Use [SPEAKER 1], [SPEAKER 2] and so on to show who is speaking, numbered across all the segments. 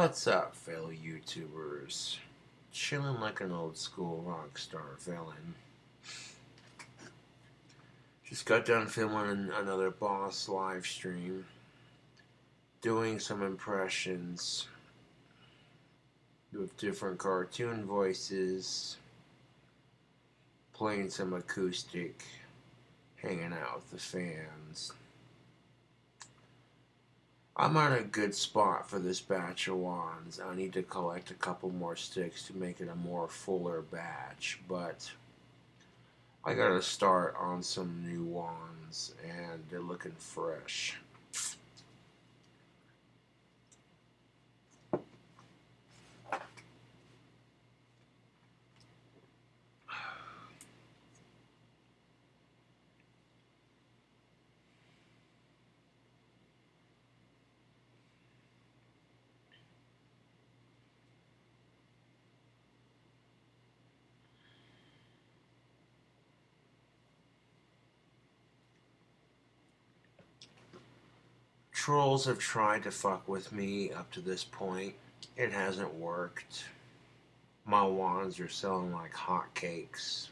[SPEAKER 1] What's up, fellow YouTubers? Chilling like an old school rock star villain. Just got done filming another boss live stream, doing some impressions with different cartoon voices, playing some acoustic, hanging out with the fans. I'm on a good spot for this batch of wands. I need to collect a couple more sticks to make it a more fuller batch, but I gotta start on some new wands, and they're looking fresh. Trolls have tried to fuck with me up to this point. It hasn't worked. My wands are selling like hotcakes.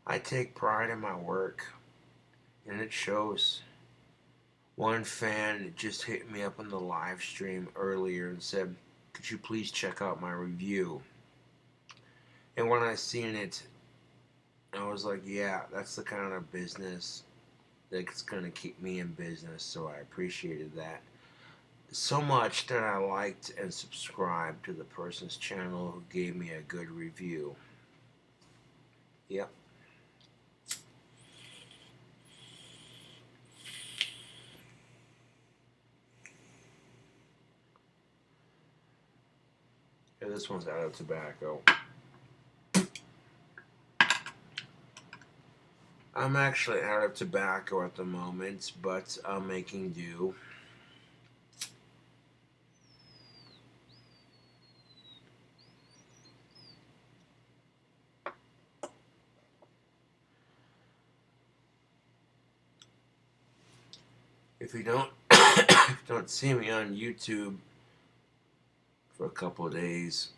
[SPEAKER 1] I take pride in my work, and it shows. One fan just hit me up on the live stream earlier and said, "Could you please check out my review?" And when I seen it, I was like, yeah, that's the kind of business that's going to keep me in business, so I appreciated that. So much that I liked and subscribed to the person's channel who gave me a good review. Yep. Yeah, this one's out of tobacco. I'm actually out of tobacco at the moment, but I'm making do. If you don't if you don't see me on YouTube for a couple of days,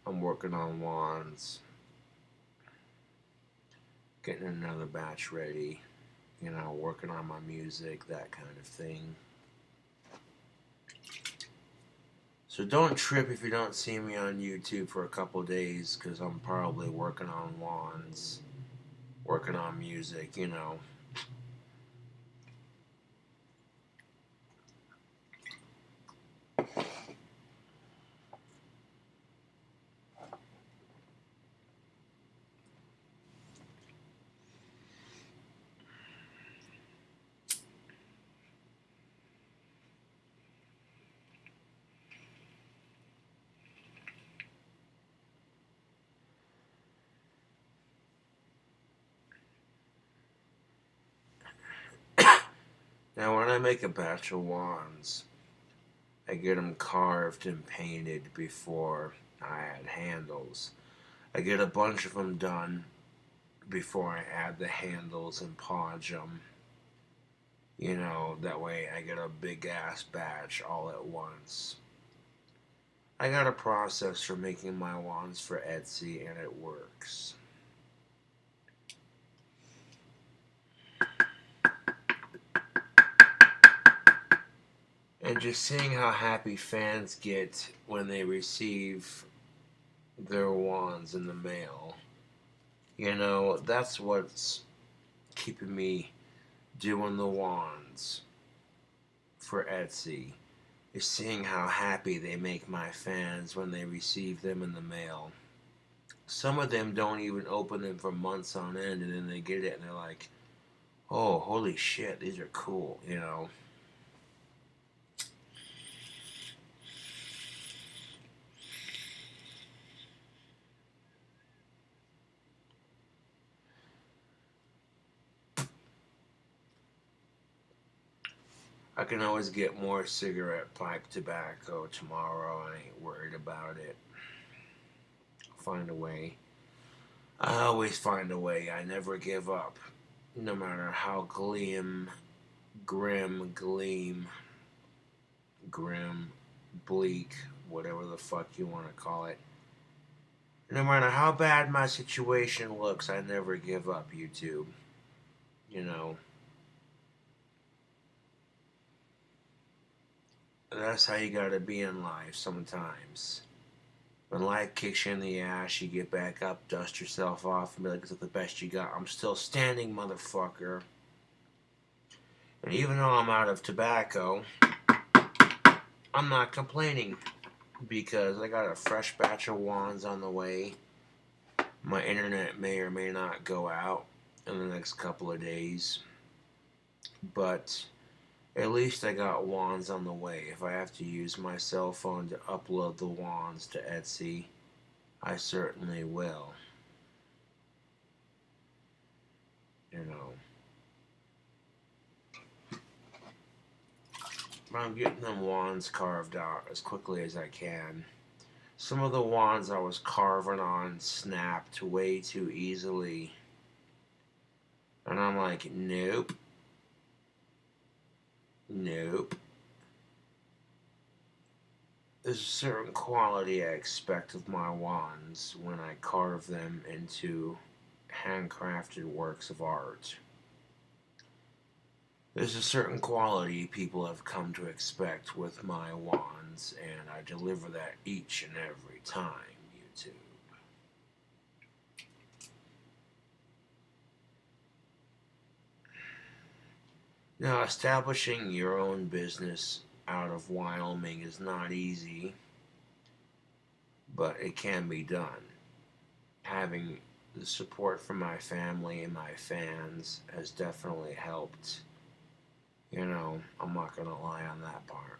[SPEAKER 1] I'm working on wands, getting another batch ready, working on my music, that kind of thing. So don't trip if you don't see me on YouTube for a couple of days, because I'm probably working on wands, working on music. Now, when I make a batch of wands, I get them carved and painted before I add handles. I get a bunch of them done before I add the handles and podge them. That way I get a big ass batch all at once. I got a process for making my wands for Etsy, and it works. And just seeing how happy fans get when they receive their wands in the mail, that's what's keeping me doing the wands for Etsy, is seeing how happy they make my fans when they receive them in the mail. Some of them don't even open them for months on end, and then they get it and they're like, oh, holy shit, these are cool. I can always get more cigarette pipe tobacco tomorrow. I ain't worried about it. I'll find a way. I always find a way. I never give up. No matter how gleam, grim, gleam, grim, bleak, whatever the fuck you want to call it. No matter how bad my situation looks, I never give up, YouTube. You know, that's how you gotta be in life sometimes. When life kicks you in the ass, you get back up, dust yourself off, and be like, "It's the best you got. I'm still standing, motherfucker." And even though I'm out of tobacco, I'm not complaining because I got a fresh batch of wands on the way. My internet may or may not go out in the next couple of days, but at least I got wands on the way. If I have to use my cell phone to upload the wands to Etsy, I certainly will. You know. But I'm getting them wands carved out as quickly as I can. Some of the wands I was carving on snapped way too easily. And I'm like, nope. Nope. There's a certain quality I expect of my wands when I carve them into handcrafted works of art. There's a certain quality people have come to expect with my wands, and I deliver that each and every time, YouTube. Now, establishing your own business out of Wyoming is not easy, but it can be done. Having the support from my family and my fans has definitely helped. You know, I'm not going to lie on that part.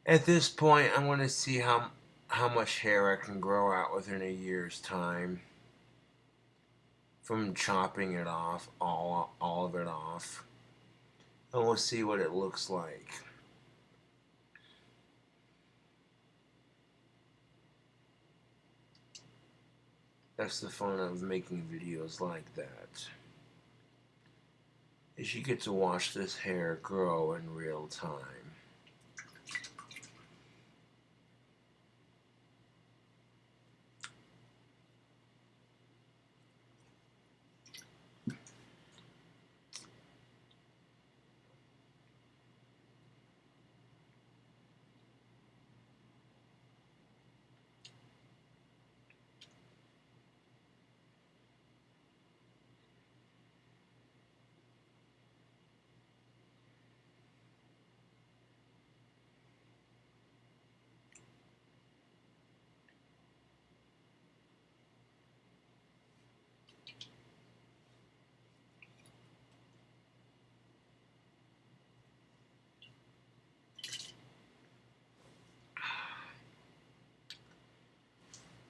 [SPEAKER 1] At this point, I'm going to see how much hair I can grow out within a year's time from chopping it off, all of it off. And we'll see what it looks like. That's the fun of making videos like that. Is you get to watch this hair grow in real time.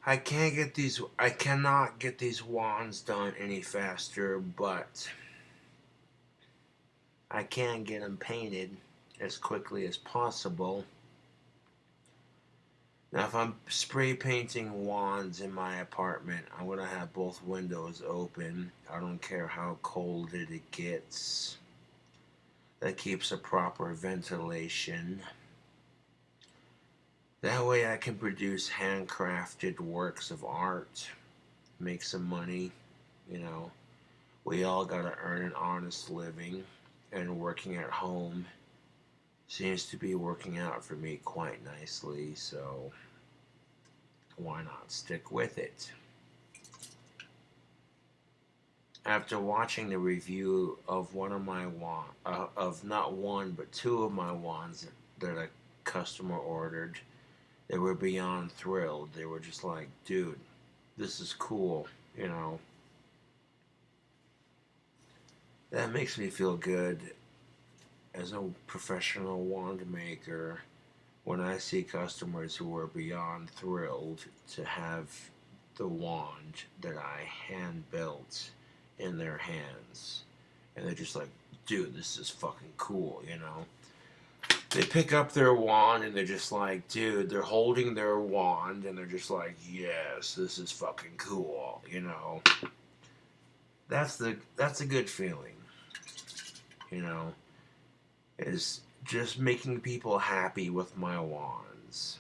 [SPEAKER 1] I cannot get these wands done any faster, but I can get them painted as quickly as possible. Now, if I'm spray painting wands in my apartment, I'm going to have both windows open. I don't care how cold it gets. That keeps a proper ventilation. That way I can produce handcrafted works of art, make some money, you know. We all gotta earn an honest living, and working at home seems to be working out for me quite nicely, so why not stick with it? After watching the review of one of my of not one but two of my wands that a customer ordered, they were beyond thrilled. They were just like, dude, this is cool, you know. That makes me feel good as a professional wand maker when I see customers who are beyond thrilled to have the wand that I hand built in their hands. And they're just like, dude, this is fucking cool, you know? They pick up their wand and they're just like, dude, they're holding their wand and they're just like, yes, this is fucking cool, you know? That's a good feeling, you know? Is just making people happy with my wands.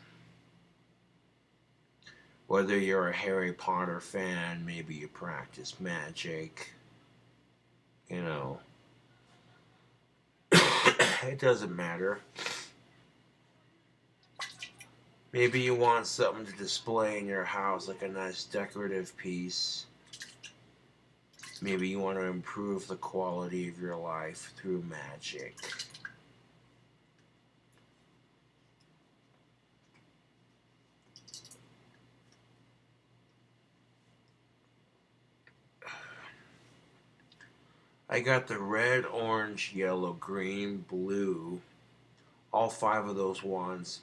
[SPEAKER 1] Whether you're a Harry Potter fan, maybe you practice magic, you know, it doesn't matter. Maybe you want something to display in your house, like a nice decorative piece. Maybe you want to improve the quality of your life through magic. I got the red, orange, yellow, green, blue, all 5 of those wands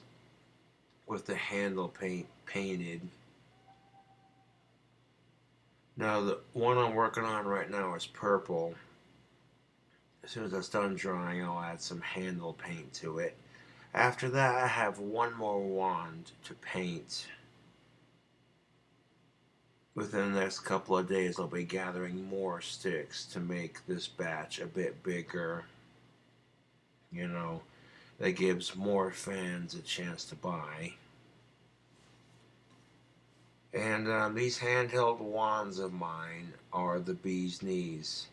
[SPEAKER 1] with the handle painted. Now the one I'm working on right now is purple. As soon as that's done drying, I'll add some handle paint to it. After that, I have one more wand to paint. Within the next couple of days, I'll be gathering more sticks to make this batch a bit bigger. You know, that gives more fans a chance to buy. And these handheld wands of mine are the bee's knees.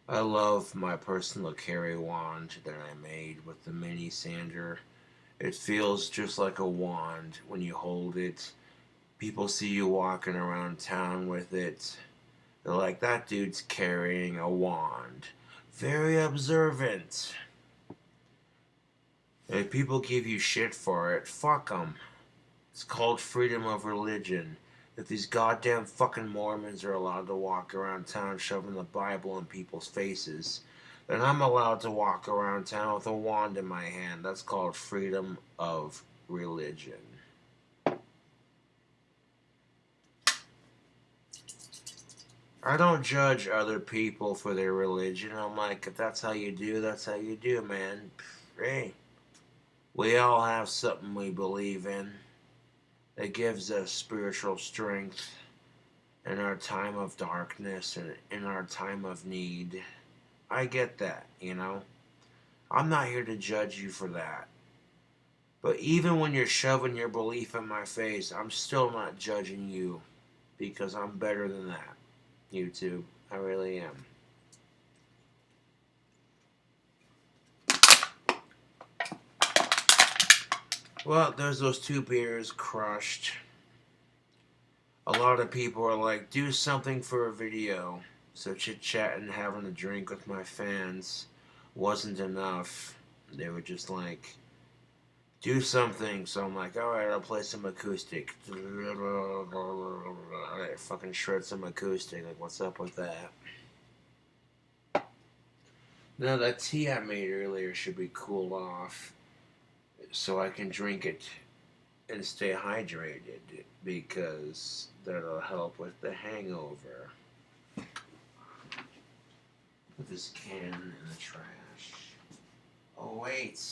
[SPEAKER 1] I love my personal carry wand that I made with the mini sander. It feels just like a wand when you hold it. People see you walking around town with it. They're like, that dude's carrying a wand. Very observant. If people give you shit for it, fuck them. It's called freedom of religion. If these goddamn fucking Mormons are allowed to walk around town shoving the Bible in people's faces, then I'm allowed to walk around town with a wand in my hand. That's called freedom of religion. I don't judge other people for their religion. I'm like, if that's how you do, that's how you do, man. Hey, we all have something we believe in that gives us spiritual strength in our time of darkness and in our time of need. I get that, you know? I'm not here to judge you for that. But even when you're shoving your belief in my face, I'm still not judging you because I'm better than that, YouTube. I really am. Well, there's those 2 beers crushed. A lot of people are like, do something for a video. So chit chat and having a drink with my fans wasn't enough. They were just like, do something. So I'm like, alright, I'll play some acoustic. I fucking shred some acoustic. Like, what's up with that? Now, that tea I made earlier should be cooled off so I can drink it and stay hydrated because that'll help with the hangover. Put this can in the trash. Oh, wait.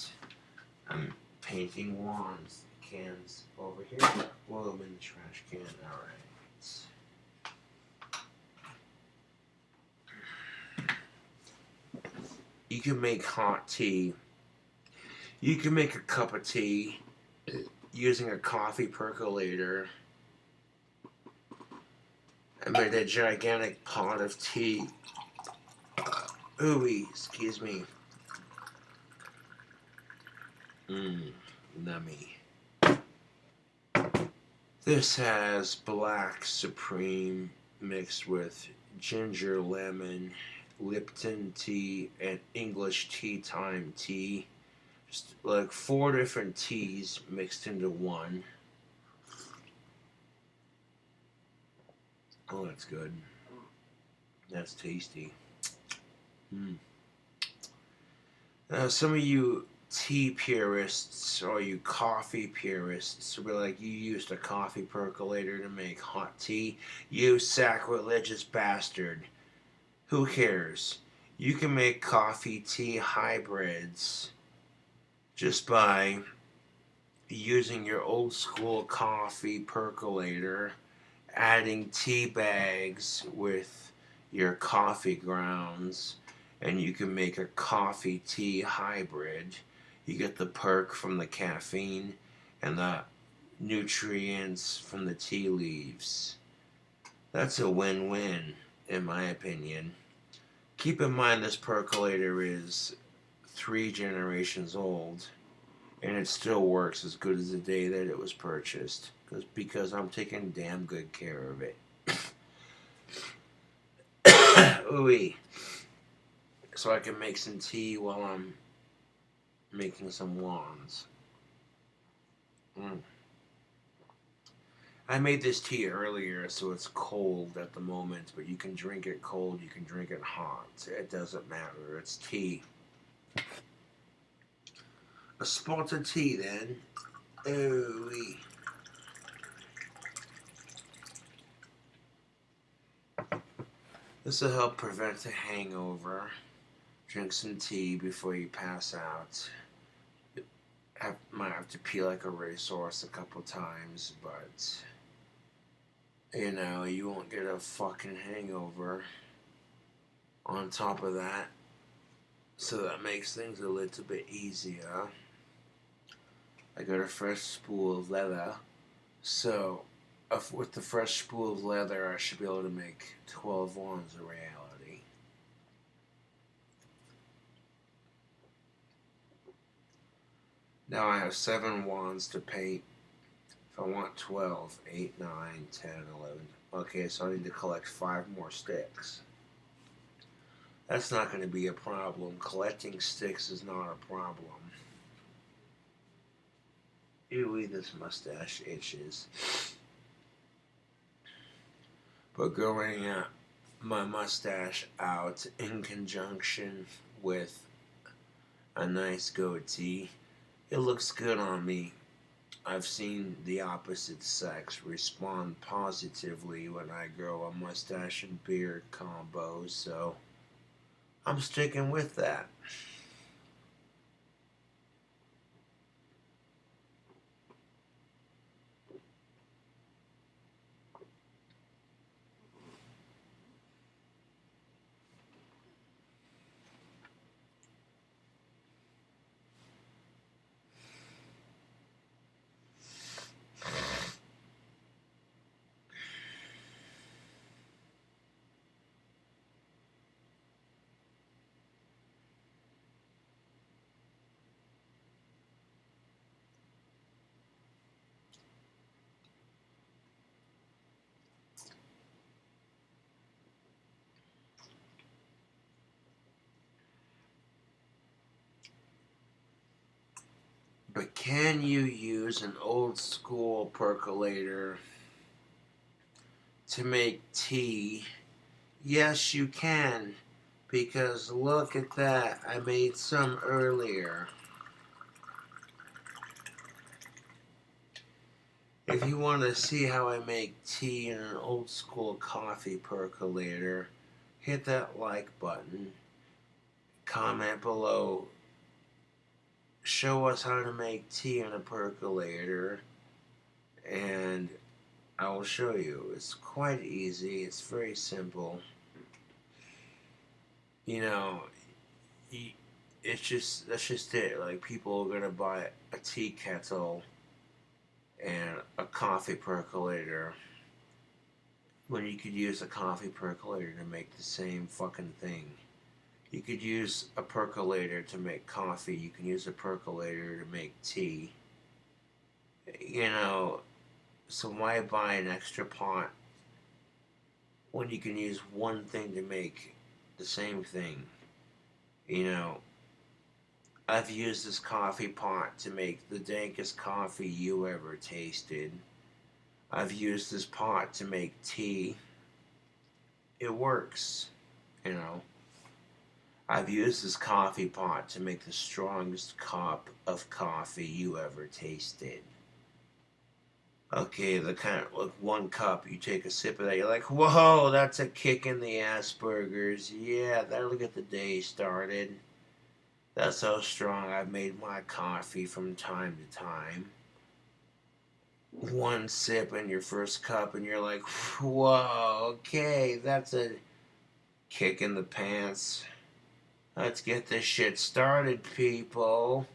[SPEAKER 1] I'm painting wands. The can's over here. Well, I'm in the trash can. Alright. You can make hot tea. You can make a cup of tea using a coffee percolator. I made a gigantic pot of tea. Ooey, excuse me. Nummy. This has black Supreme mixed with ginger lemon, Lipton tea, and English tea time tea. Just like 4 different teas mixed into one. Oh, that's good. That's tasty. Hmm. Some of you tea purists or you coffee purists will be like, you used a coffee percolator to make hot tea. You sacrilegious bastard. Who cares? You can make coffee tea hybrids just by using your old school coffee percolator, adding tea bags with your coffee grounds, and you can make a coffee tea hybrid. You get the perk from the caffeine and the nutrients from the tea leaves. That's a win win, in my opinion. Keep in mind, this percolator is 3 generations old, and it still works as good as the day that it was purchased. Because I'm taking damn good care of it. Ooh, so I can make some tea while I'm making some wands. Mm. I made this tea earlier, so it's cold at the moment, but you can drink it cold, you can drink it hot. It doesn't matter. It's tea. A spot of tea, then. Ooh. This will help prevent a hangover. Drink some tea before you pass out. Might have to pee like a racehorse a couple times, but you won't get a fucking hangover on top of that. So that makes things a little bit easier. I got a fresh spool of leather. So, with the fresh spool of leather, I should be able to make 12 wands a reality. Now I have 7 wands to paint. If I want 12, 8, 9, 10, 11. Okay, so I need to collect 5 more sticks. That's not going to be a problem. Collecting sticks is not a problem. Ew, this mustache itches. But growing my mustache out in conjunction with a nice goatee, it looks good on me. I've seen the opposite sex respond positively when I grow a mustache and beard combo, so I'm sticking with that. But can you use an old school percolator to make tea? Yes, you can. Because look at that. I made some earlier. If you want to see how I make tea in an old school coffee percolator, hit that like button. Comment below. Show us how to make tea in a percolator, and I will show you. It's quite easy. It's very simple. You know, that's just it. Like, people are gonna buy a tea kettle and a coffee percolator when you could use a coffee percolator to make the same fucking thing. You could use a percolator to make coffee. You can use a percolator to make tea. You know, so why buy an extra pot when you can use one thing to make the same thing? You know, I've used this coffee pot to make the dankest coffee you ever tasted. I've used this pot to make tea. It works, you know. I've used this coffee pot to make the strongest cup of coffee you ever tasted. Okay, the kind of like 1 cup, you take a sip of that, you're like, whoa, that's a kick in the ass burgers. Yeah, that'll get the day started. That's how strong I've made my coffee from time to time. 1 sip in your first cup, and you're like, whoa, okay, that's a kick in the pants. Let's get this shit started, people.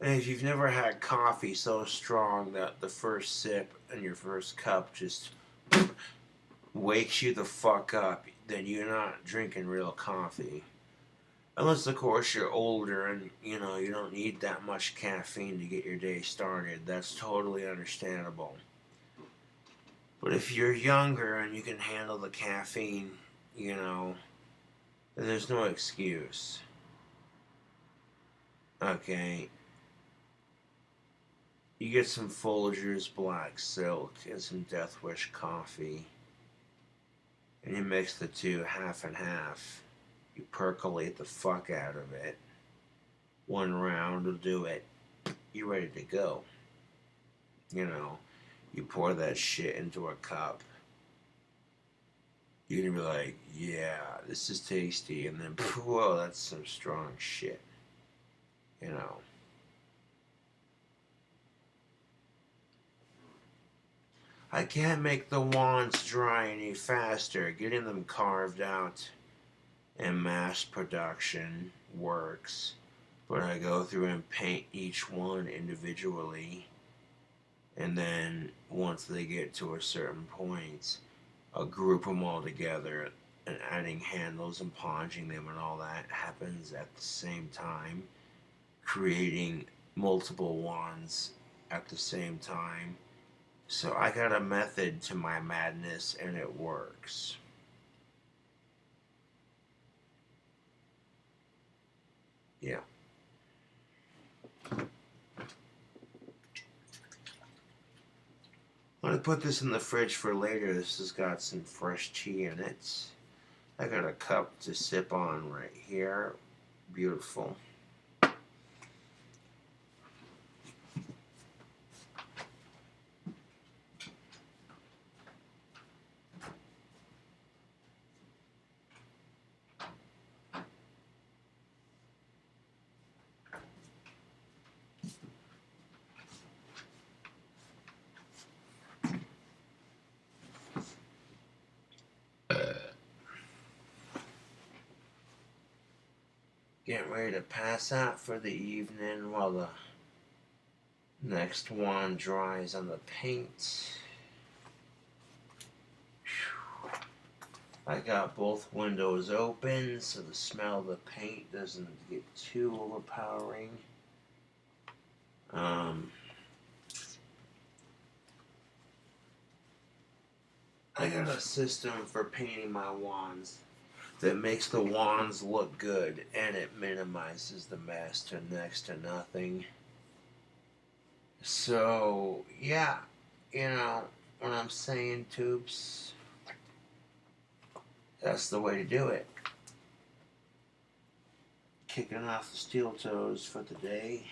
[SPEAKER 1] And if you've never had coffee so strong that the first sip and your first cup just wakes you the fuck up, then you're not drinking real coffee. Unless, of course, you're older and you don't need that much caffeine to get your day started. That's totally understandable. But if you're younger and you can handle the caffeine, you know, there's no excuse. Okay, you get some Folgers Black Silk and some Death Wish coffee, and you mix the two half and half. You percolate the fuck out of it. 1 round will do it. You're ready to go. You know, you pour that shit into a cup. You're gonna be like, yeah, this is tasty, and then, whoa, that's some strong shit. You know. I can't make the wands dry any faster. Getting them carved out in mass production works, but I go through and paint each one individually, and then once they get to a certain point, I'll group them all together, and adding handles and polishing them and all that happens at the same time, creating multiple wands at the same time. So I got a method to my madness, and it works. Yeah. I'm gonna put this in the fridge for later. This has got some fresh tea in it. I got a cup to sip on right here. Beautiful. Getting ready to pass out for the evening while the next one dries on the paint. I got both windows open so the smell of the paint doesn't get too overpowering. I got a system for painting my wands that makes the wands look good, and it minimizes the mess to next to nothing. So, yeah, when I'm saying tubes, that's the way to do it. Kicking off the steel toes for the day.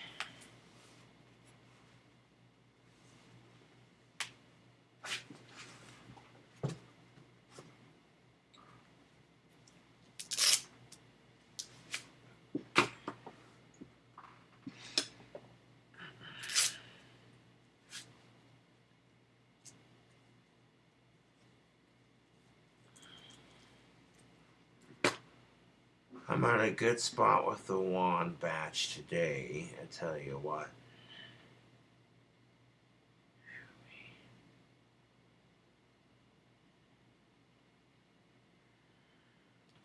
[SPEAKER 1] I'm at a good spot with the wand batch today, I tell you what.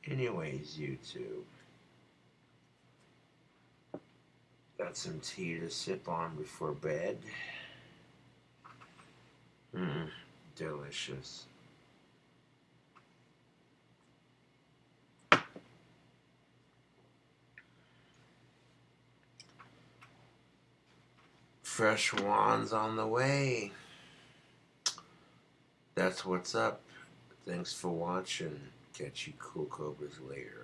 [SPEAKER 1] Anyways, YouTube. Got some tea to sip on before bed. Mm, delicious. Fresh wands on the way. That's what's up. Thanks for watching. Catch you cool cobras later.